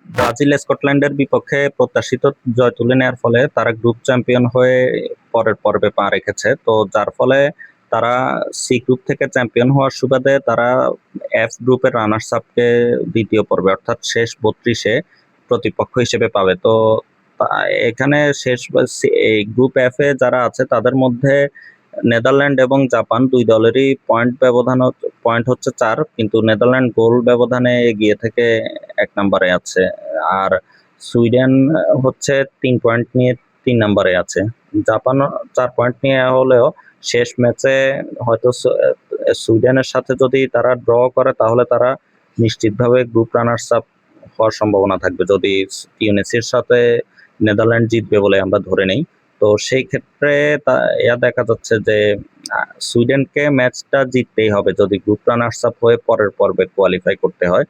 Brazil স্কটল্যান্ডের বিপক্ষে প্রত্যাশিত জয় তুলে নেওয়ার ফলে তারা গ্রুপ চ্যাম্পিয়ন হয়ে পরের পর্বে পা রেখেছে, তো যার ফলে তারা সি গ্রুপ থেকে চ্যাম্পিয়ন হওয়ার সুবাদে তারা এফ গ্রুপের রানার্স আপকে দ্বিতীয় পর্বে অর্থাৎ শেষ 32-এ প্রতিপক্ষ হিসেবে পাবে। তো এখানে শেষ এই গ্রুপ এফ এ যারা আছে তাদের মধ্যে নেদারল্যান্ড এবং জাপান দুই দলেরই পয়েন্ট হচ্ছে 4, কিন্তু নেদারল্যান্ড গোল ব্যবধানে এগিয়ে থেকে 1 নম্বরে আছে। আর সুইডেন হচ্ছে 3 পয়েন্ট নিয়ে 3 নম্বরে আছে। জাপান 4 পয়েন্ট নিয়ে হলেও শেষ ম্যাচে হয়তো সুইডেনের সাথে যদি তারা ড্র করে তাহলে তারা নিশ্চিতভাবে গ্রুপ রানার্স আপ হওয়ার সম্ভাবনা থাকবে, যদি টিউনিসির সাথে নেদারল্যান্ড জিতবে বলে আমরা ধরে নেই। তো সেই ক্ষেত্রে দেখা যাচ্ছে যে সুইডেনকে ম্যাচটা জিততেই হবে যদি গ্রুপ রানার্স আপ হয়ে পরের পর্বে কোয়ালিফাই করতে হয়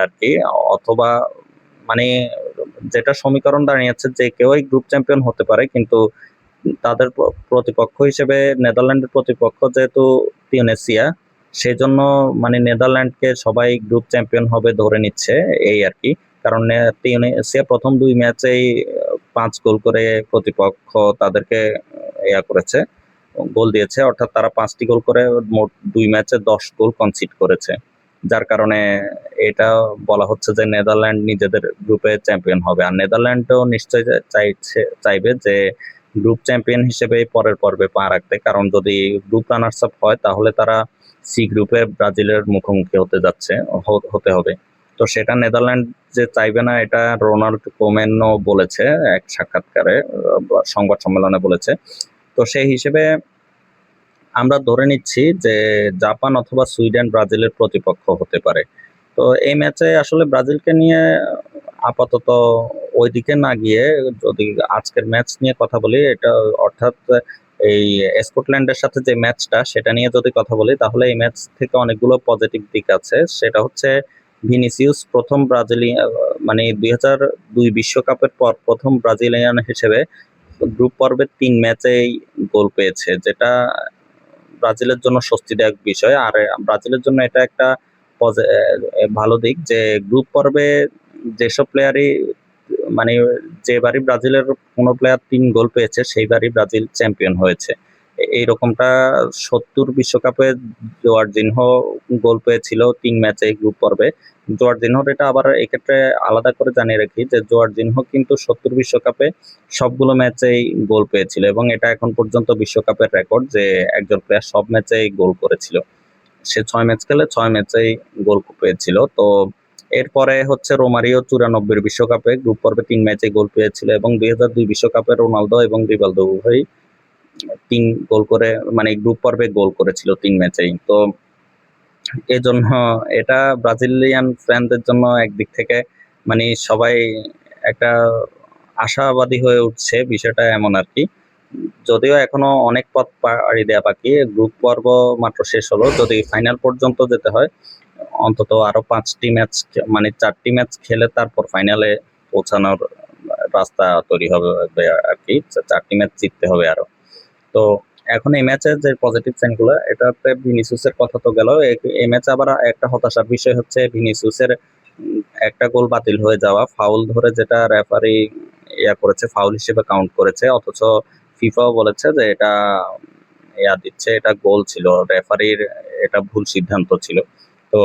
আর কি। অথবা মানে যেটা সমীকরণ দাঁড়িয়েছে যে কেউই গ্রুপ চ্যাম্পিয়ন হতে পারে, কিন্তু তাদের প্রতিপক্ষ হিসেবে নেদারল্যান্ডের প্রতিপক্ষ যেহেতু তিউনেসিয়া, সেই জন্য মানে নেদারল্যান্ডকে সবাই গ্রুপ চ্যাম্পিয়ন হবে ধরে নিচ্ছে এই আর কি। কারণ তিউনেসিয়া প্রথম 2 ম্যাচেই 5 গোল করে প্রতিপক্ষ তাদেরকে করেছে, গোল দিয়েছে, অর্থাৎ তারা 5টি গোল করে মোট 2 ম্যাচে 10 গোল কনসিড করেছে, যার কারণে এটা বলা হচ্ছে যে নেদারল্যান্ড নিজেদের গ্রুপে চ্যাম্পিয়ন হবে। আর নেদারল্যান্ডও নিশ্চয়ই চাইবে যে গ্রুপ চ্যাম্পিয়ন হিসেবে পরের পর্বে পা রাখতে, কারণ যদি গ্রুপ রানার্স আপ হয় তাহলে তারা সি গ্রুপে ব্রাজিলের মুখোমুখি হতে হবে। তো সেটা নেদারল্যান্ড যে চাইবে না এটা রোনাল্ড কোমেনও বলেছে এক সাক্ষাৎকারে, সংবাদ সম্মেলনে বলেছে। তো সেই হিসেবে আমরা ধরে নিচ্ছি যে জাপান অথবা সুইডেন ব্রাজিলের প্রতিপক্ষ হতে পারে। তো এই ম্যাচে আসলে ব্রাজিলকে নিয়ে আপাতত ওইদিকে না গিয়ে যদি আজকের ম্যাচ নিয়ে কথা বলি, এটা অর্থাৎ এই স্কটল্যান্ডের সাথে যে ম্যাচটা সেটা নিয়ে যদি কথা বলি, তাহলে এই ম্যাচ থেকে অনেকগুলো পজিটিভ দিক আছে। সেটা হচ্ছে ভিনিসিয়াস প্রথম ব্রাজিলিয়ান, মানে 2002 বিশ্বকাপের পর প্রথম ব্রাজিলিয়ান হিসেবে গ্রুপ পর্বের 3 ম্যাচেই গোল পেয়েছে, যেটা ব্রাজিলের জন্য স্বস্তিদায়ক বিষয়। আর ব্রাজিলের জন্য এটা একটা ভালো দিক যে গ্রুপ পর্বে যেসব প্লেয়ারই মানে যেবারই ব্রাজিলের কোনো প্লেয়ার 3 গোল পেয়েছে সেইবারই ব্রাজিল চ্যাম্পিয়ন হয়েছে। এইরকমটা 70 বিশ্বকাপে জোয়ার্জিনহো গোল পেয়েছিল 3 ম্যাচে গ্রুপ পর্বে। জোয়ার্জিনহোর এটা আবার এক্ষেত্রে আলাদা করে জানিয়ে রাখি যে জোয়ার্জিনহো কিন্তু 70 বিশ্বকাপে সবগুলো ম্যাচেই গোল পেয়েছিল, এবং এটা এখন পর্যন্ত বিশ্বকাপের রেকর্ড যে একজন প্লেয়ার সব ম্যাচেই গোল করেছিল। সে 6 ম্যাচ খেলে 6 ম্যাচেই গোল পেয়েছিল। তো এরপরে হচ্ছে রোমারিও 94 বিশ্বকাপে গ্রুপ পর্বে 3 ম্যাচে গোল পেয়েছিল, এবং 2002 বিশ্বকাপে রোনালদো এবং রিভালদো উভয়ই 3 গোল করে মানে গ্রুপ পর্বে গোল করেছিল 3 ম্যাচেই। তো এই জন্য এটা ব্রাজিলিয়ান ফ্যানদের জন্য একদিক থেকে মানে সবাই একটা আশাবাদী হয়ে উঠছে, বিষয়টা এমন আর কি। যদিও এখনো অনেক পথ পাড়ি দেওয়া বাকি, গ্রুপ পর্ব মাত্র শেষ হলো, যদি ফাইনাল পর্যন্ত যেতে হয় অন্তত আরো 5টি ম্যাচ মানে 4টি ম্যাচ খেলে তারপর ফাইনালে পৌঁছানোর রাস্তা তৈরি হবে আর কি। 4টি ম্যাচ জিততে হবে আরো। তো এখন এই ম্যাচের যে পজিটিভ সাইনগুলো, এটাতে ভিনিসিয়াসের কথা তো গেল। এই ম্যাচে আবার একটা হতাশার বিষয় হচ্ছে ভিনিসিয়াসের একটা গোল বাতিল হয়ে যাওয়া, ফাউল ধরে যেটা রেফারি করেছে, ফাউল হিসেবে কাউন্ট করেছে, অথচ ফিফাও বলেছে যে এটা দিচ্ছে, এটা গোল ছিল, রেফারির এটা ভুল সিদ্ধান্ত ছিল। তো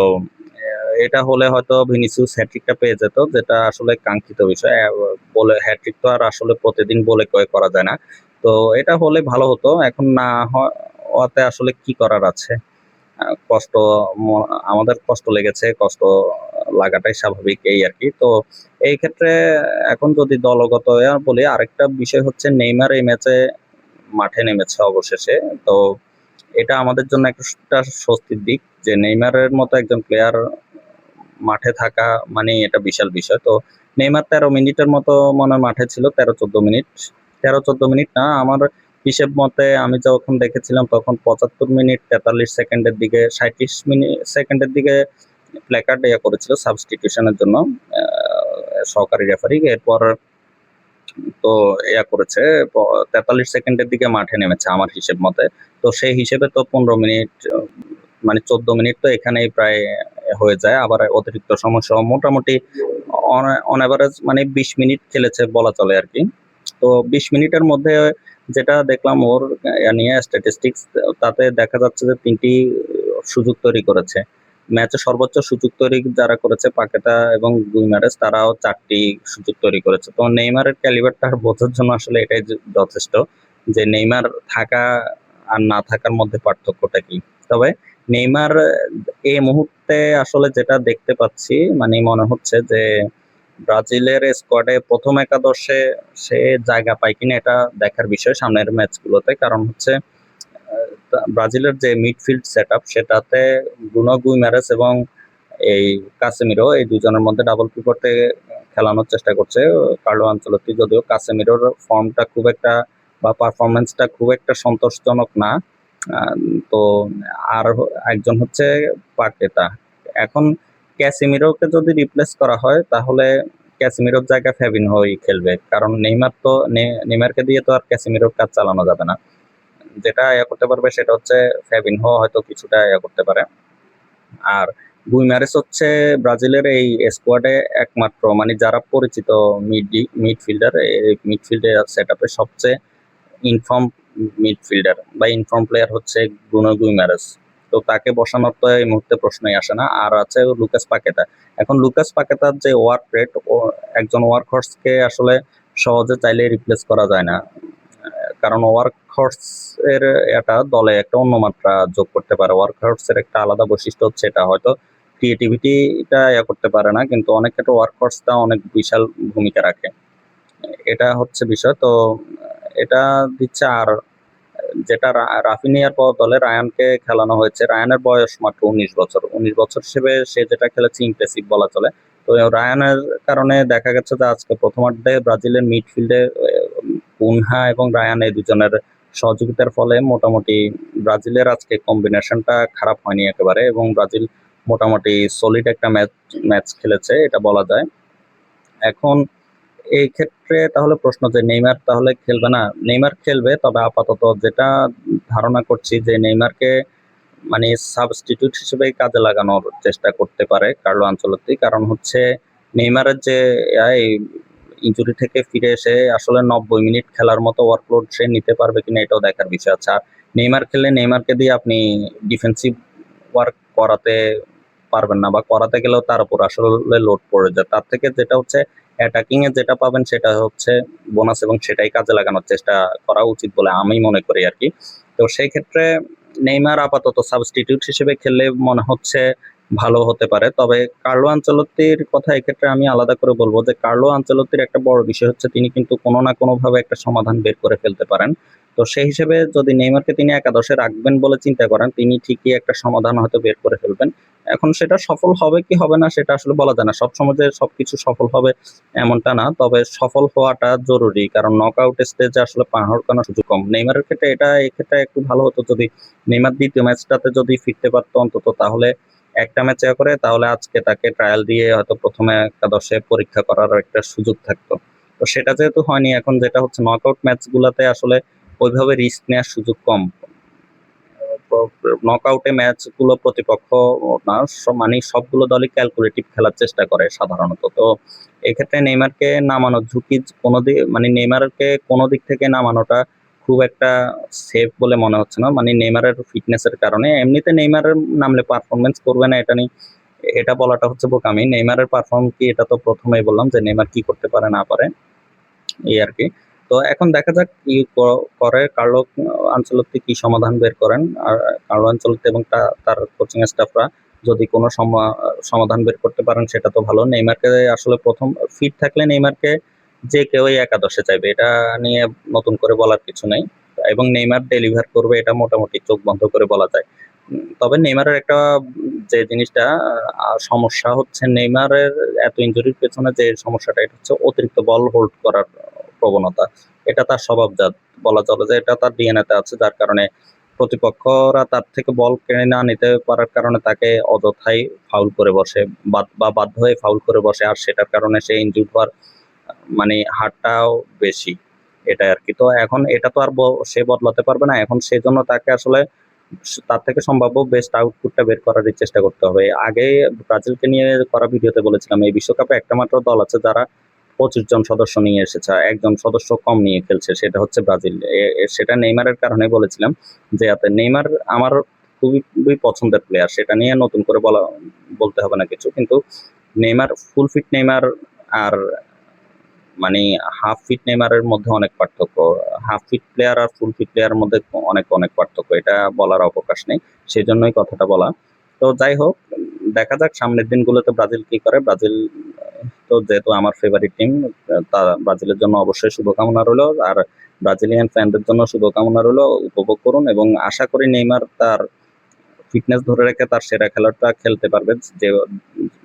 এটা হলে হয়তো ভিনিসিয়াস হ্যাট্রিকটা পেয়ে যেত, যেটা আসলে কাঙ্ক্ষিত বিষয়। বলে হ্যাট্রিক তো আর আসলে প্রতিদিন বলে করা যায় না। তো এটা হলে ভালো হতো, এখন না হওয়াতে আসলে কি করার আছে। কষ্ট আমাদের কষ্ট লেগেছে, কষ্ট লাগাটাই স্বাভাবিক এই আর কি। তো এই ক্ষেত্রে এখন যদি দলগত বলি, আরেকটা বিষয় হচ্ছে নেইমার এই ম্যাচে মাঠে নেমেছে অবশেষে। তো এটা আমাদের জন্য একটা স্বস্তির দিক যে নেইমারের মতো একজন প্লেয়ার মাঠে থাকা মানে এটা বিশাল বিষয়। তো নেইমার 13 মিনিটের মতো মনে হয় মাঠে ছিল, 13-14 মিনিট, 13-14 মিনিট না, আমার হিসেব মতে আমি যখন দেখেছিলাম তখন 75 মিনিট 43 সেকেন্ডের দিকে, 37 সেকেন্ডের দিকে প্ল্যাকার্ড করেছিল সাবস্টিটিউশনের জন্য সহকারী রেফারি। এরপর তো করেছে 43 সেকেন্ডের দিকে মাঠে নেমেছে আমার হিসেব মতে। তো সেই হিসেবে তো 15 মিনিট মানে 14 মিনিট তো এখানেই প্রায় হয়ে যায়, আবার অতিরিক্ত সময় সহ মোটামুটি অন এভারেজ মানে 20 মিনিট খেলেছে বলা চলে আর কি। তো 20 মিনিটের মধ্যে যেটা দেখলাম ওর নিয়ে স্ট্যাটিস্টিক্স, তাতে দেখা যাচ্ছে যে 3টি সুযোগ তৈরি করেছে। ম্যাচে সর্বোচ্চ সুযোগ তৈরি যারা করেছে পাকেতা এবং গুইমারেস, তারাও 4টি সুযোগ তৈরি করেছে। তো নেইমারের ক্যালিবারটা বোঝার জন্য আসলে এটাই যথেষ্ট যে নেইমার থাকা আর না থাকার মধ্যে পার্থক্যটা কি। তবে নেইমার এই মুহূর্তে আসলে যেটা দেখতে পাচ্ছি, মানে মনে হচ্ছে যে ব্রাজিলের স্কোয়াডে প্রথম একাদশে সে জায়গা পায় কিনা এটা দেখার বিষয় সামনের ম্যাচগুলোতে। কারণ হচ্ছে ব্রাজিলের যে মিডফিল্ড সেটআপ, সেটাতে ব্রুনো গুইমারেস এবং এই কাসেমিরো, এই দুজনের মধ্যে ডাবল পিভটে খেলানোর চেষ্টা করছে কার্লো আনচেলত্তি। যদিও কাসেমিরোর ফর্মটা খুব একটা বা পারফরমেন্সটা খুব একটা সন্তোষজনক না। তো আর একজন হচ্ছে পাকেতা। এখন ক্যাসিমিরোকে যদি রিপ্লেস করা হয় তাহলে ক্যাসিমিরোর জায়গায় ফ্যাবিনহোই খেলবে, কারণ নেইমারকে দিয়ে তো আর ক্যাসিমিরোর কাজ চালানো যাবে না। যেটা করতে পারবে সেটা হচ্ছে ফ্যাবিনহো হয়তো কিছুটা করতে পারে। আর গুইমারেস হচ্ছে ব্রাজিলের এই স্কোয়াডে একমাত্র মানে যারা পরিচিত মিডফিল্ডার, মিডফিল্ডে সেটআপে সবচেয়ে ইনফর্ম মিডফিল্ডার বা ইনফর্ম প্লেয়ার হচ্ছে ব্রুনো গুইমারেস। তো তাকে বসানোর তো এই মুহূর্তে প্রশ্নই আসে না। আর আছে লুকাস পাকেতা। এখন লুকাস পাকেতার যে ওয়ার্ক রেট, ও একজন ওয়ার্ক হর্সকে আসলে সহজে চাইলে রিপ্লেস করা যায় না। কারণ ওয়ার্ক হর্স এর এটা দলে একটা অন্য মাত্রা যোগ করতে পারে। ওয়ার্ক হর্স এর একটা আলাদা বৈশিষ্ট্য হচ্ছে এটা, হয়তো ক্রিয়েটিভিটিটা করতে পারে না, কিন্তু অনেক ক্ষেত্রে ওয়ার্ক হর্সটা অনেক বিশাল ভূমিকা রাখে। এটা হচ্ছে বিষয়। তো এটা দিচ্ছে। আর যেটা রাফিনিয়ার বদলে রায়ানকে খেলানো হয়েছে, রায়ানের বয়স মাত্র 19 বছর। 19 বছর হিসেবে সে যেটা খেলেছে ইমপ্রেসিভ বলা চলে। তো রায়ানের কারণে দেখা গেছে যে আজকে প্রথমার্ধে ব্রাজিলের মিডফিল্ডে কুনহা এবং রায়ান এই দুজনের সহযোগিতার ফলে মোটামুটি ব্রাজিলের আজকে কম্বিনেশনটা খারাপ হয়নি একেবারে, এবং ব্রাজিল মোটামুটি সলিড একটা ম্যাচ খেলেছে এটা বলা যায়। এখন এই ক্ষেত্রে তাহলে প্রশ্ন যে নেইমার তাহলে খেলবে না? নেইমার খেলবে, তবে আপাতত যেটা ধারণা করছি যে নেইমারকে মানে সাবস্টিটিউট হিসেবে কাজে লাগানোর চেষ্টা করতে পারে কার্লো আনচেলত্তি। কারণ হচ্ছে নেইমারের যে ইনজুরি থেকে ফিরে এসে আসলে 90 মিনিট খেলার মতো ওয়ার্কলোড সে নিতে পারবে কিনা এটাও দেখার বিষয় আছে। আর নেইমার খেললে নেইমারকে দিয়ে আপনি ডিফেন্সিভ ওয়ার্ক করাতে পারবেন না, বা করাতে গেলেও তার উপর আসলে লোড পড়ে যায়। তার থেকে যেটা হচ্ছে অ্যাটাকিং এ যেটা পাবেন সেটা হচ্ছে বোনাস, এবং সেটাই কাজে লাগানোর চেষ্টা করা উচিত বলে আমি মনে করি আর কি। তো সেই ক্ষেত্রে নেইমার আপাতত সাবস্টিটিউট হিসেবে খেললে মনে হচ্ছে ভালো হতে পারে। তবে কার্লো আনচেলত্তির কথা এক্ষেত্রে আমি আলাদা করে বলবো যে কার্লো আনচেলত্তির একটা বড় বিষয় হচ্ছে তিনি কিন্তু কোনো না কোনো ভাবে একটা সমাধান বের করে ফেলতে পারেন। তো সেই হিসেবে যদি নেইমারকে তিনি একাদশে রাখবেন বলে চিন্তা করেন, তিনি ঠিকই একটা সমাধান হয়তো বের করে ফেলবেন। এখন সেটা সফল হবে কি হবে না সেটা আসলে বলা যায় না। সবসময় যে সবকিছু সফল হবে এমনটা না, তবে সফল হওয়াটা জরুরি, কারণ নকআউট স্টেজে আসলে পা হড়কানোর সুযোগ কম। নেইমারের ক্ষেত্রে এক্ষেত্রে একটু ভালো হতো যদি নেইমার দ্বিতীয় ম্যাচটাতে যদি ফিরতে পারতো অন্তত, তাহলে একটা ম্যাচে করে, তাহলে আজকে তাকে ট্রায়াল দিয়ে হয়তো প্রথমে একাদশে পরীক্ষা করার একটা সুযোগ থাকতো। তো সেটা যেহেতু হয়নি, এখন যেটা হচ্ছে নকআউট ম্যাচ গুলাতে আসলে ওইভাবে রিস্ক নেওয়ার সুযোগ কম। নকআউটে ম্যাচ গুলো প্রতিপক্ষ না মানে সবগুলো দলই ক্যালকুলেটিভ খেলার চেষ্টা করে সাধারণত। তো এক্ষেত্রে নেইমারকে নামানোর ঝুঁকি কোনো দিক, মানে নেইমারকে কোনো দিক থেকে নামানোটা খুব একটা সেফ বলে মনে হচ্ছে না, মানে নেইমারের ফিটনেসের কারণে। এমনিতে নেইমারের নামলে পারফরমেন্স করবে না এটা নিয়ে এটা বলাটা হচ্ছে বোকামি। নেইমারের পারফর্ম কি এটা তো প্রথমেই বললাম যে নেইমার কি করতে পারে না পারে, এই আর কি। তো এখন দেখা যাক কি করে কার্লো আনচেলত্তি কি সমাধান বের করেন। আর কার্লো আনচেলত্তি এবং তার কোচিং স্টাফরা যদি কোনো সমাধান বের করতে পারেন সেটা তো ভালো। নেইমারকে আসলে প্রথম ফিট থাকলে নেইমারকে যে কেউই একাদশে চাইবে, এটা নিয়ে নতুন করে বলার কিছু নেই। এবং নেইমার ডেলিভার করবে এটা মোটামুটি চোখ বন্ধ করে বলা যায়। তবে নেইমারের একটা যে জিনিসটা সমস্যা হচ্ছে, নেইমারের এত ইনজুরির পেছনে যে সমস্যাটা, এটা হচ্ছে অতিরিক্ত বল হোল্ড করার প্রবণতা। এটা তার স্বভাবজাত বলা চলে, যে এটা তার ডিএনএ তে আছে, যার কারণে প্রতিপক্ষরা তার থেকে বল কেড়ে না নিতে পারার কারণে তাকে অযথাই ফাউল করে বসে, বা বাধ্য হয়ে ফাউল করে বসে, আর সেটার কারণে সে ইনজুর হওয়ার মানে হারটাও বেশি, এটা আর কি। তো এখন এটা তো আর সে বদলাতে পারবে না। এখন সেজন্য তাকে আসলে তার থেকে সম্ভাব্য বেস্ট আউটপুটটা বের করারই চেষ্টা করতে হবে। আগে ব্রাজিলকে নিয়ে করা ভিডিওতে বলেছিলাম এই বিশ্বকাপে একটা মাত্র দল আছে যারা 25 জন সদস্য নিয়ে এসেছে, একজন সদস্য কম নিয়ে খেলছে, সেটা হচ্ছে ব্রাজিল। সেটা নেইমারের কারণে বলেছিলাম যে এতে নেইমার আমার খুবই খুবই পছন্দের প্লেয়ার, সেটা নিয়ে নতুন করে বলতে হবে না কিছু। কিন্তু নেইমার, ফুল ফিট নেইমার আর মানে হাফ ফিট নেইমারের মধ্যে অনেক পার্থক্য। হাফ ফিট প্লেয়ার আর ফুল ফিট প্লেয়ারের মধ্যে অনেক অনেক পার্থক্য, এটা বলার অবকাশ নেই, সেই জন্যই কথাটা বলা। তো যাই হোক, দেখা যাক সামনের দিনগুলোতে ব্রাজিল কি করে। ব্রাজিল তো যেহেতু আমার ফেভারিট টিম, তা ব্রাজিলের জন্য অবশ্যই শুভকামনা রইলো, আর ব্রাজিলিয়ান ফ্যানদের জন্য শুভকামনা রইলো। উপভোগ করুন এবং আশা করি নেইমার তার ফিটনেস ধরে রেখে তার সেরা খেলাটা খেলতে পারবে। যে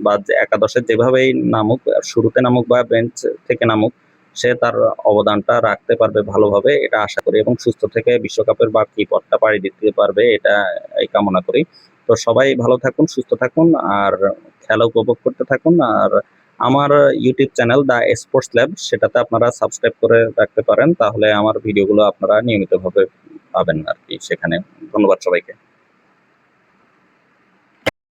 বা যে একাদশে যেভাবেই নামুক, শুরুতে নামুক বা বেঞ্চ থেকে নামুক, সে তার অবদানটা রাখতে পারবে ভালোভাবে, এটা আশা করি, এবং সুস্থ থেকে বিশ্বকাপের বাকি পথটা পাড়ি দিতে পারবে, এটা এই কামনা করি। তো সবাই ভালো থাকুন, সুস্থ থাকুন, আর খেলা উপভোগ করতে থাকুন। আর আমার YouTube channel the sports lab, সেটাতে আপনারা সাবস্ক্রাইব করে রাখতে পারেন, তাহলে আমার ভিডিওগুলো আপনারা নিয়মিতভাবে পাবেন আর কি সেখানে। ধন্যবাদ সবাইকে।